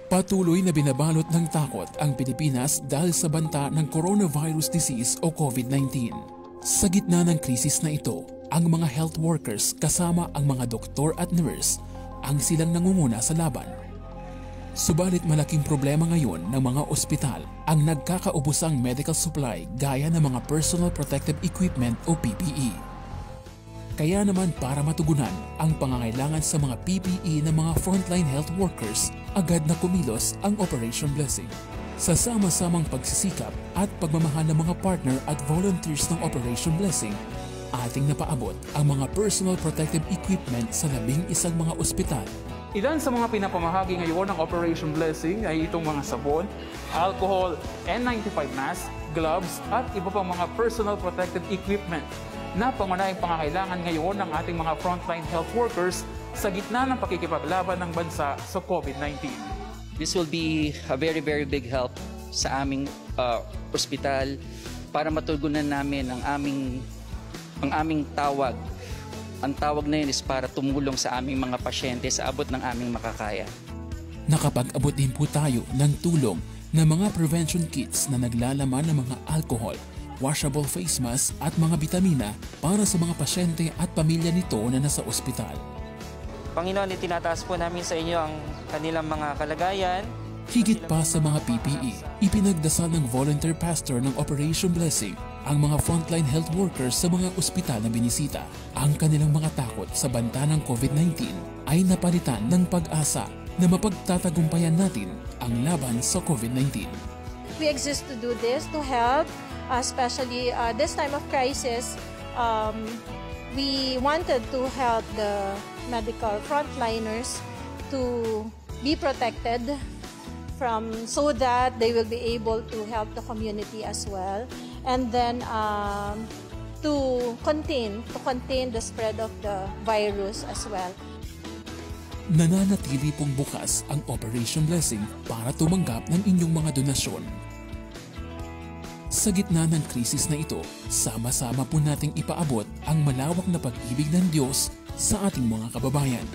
Patuloy na binabalot ng takot ang Pilipinas dahil sa banta ng coronavirus disease o COVID-19. Sa gitna ng krisis na ito, ang mga health workers kasama ang mga doktor at nurse ang silang nangunguna sa laban. Subalit malaking problema ngayon ng mga ospital ang nagkakaubusang medical supply gaya ng mga personal protective equipment o PPE. Kaya naman para matugunan ang pangangailangan sa mga PPE ng mga frontline health workers, agad na kumilos ang Operation Blessing. Sa sama-samang pagsisikap at pagmamahal ng mga partner at volunteers ng Operation Blessing, ating napaabot ang mga personal protective equipment sa 11 mga ospital. Ilan sa mga pinapamahagi ngayon ng Operation Blessing ay itong mga sabon, alcohol, N95 mask, gloves at iba pang mga personal protective equipment na pangunahing pangangailangan ngayon ng ating mga frontline health workers sa gitna ng pakikipaglaban ng bansa sa COVID-19. This will be a very big help sa aming ospital para matugunan namin ang aming tawag. Ang tawag na yun is para tumulong sa aming mga pasyente sa abot ng aming makakaya. Nakapag-abot din po tayo ng tulong ng mga prevention kits na naglalaman ng mga alcohol, washable face mask at mga bitamina para sa mga pasyente at pamilya nito na nasa ospital. Panginoon, itinataas po namin sa inyo ang kanilang mga kalagayan. Higit pa sa mga PPE, ipinagdasal ng volunteer pastor ng Operation Blessing ang mga frontline health workers sa mga ospital na binisita. Ang kanilang mga takot sa banta ng COVID-19 ay napalitan ng pag-asa na mapagtatagumpayan natin ang laban sa COVID-19. We exist to do this, to help, especially this time of crisis. We wanted to help the medical frontliners to be protected so that they will be able to help the community as well, and then to contain the spread of the virus as well. Nananatili pong bukas ang Operation Blessing para tumanggap ng inyong mga donasyon. Sa gitna ng krisis na ito, sama-sama po nating ipaabot ang malawak na pag-ibig ng Diyos sa ating mga kababayan.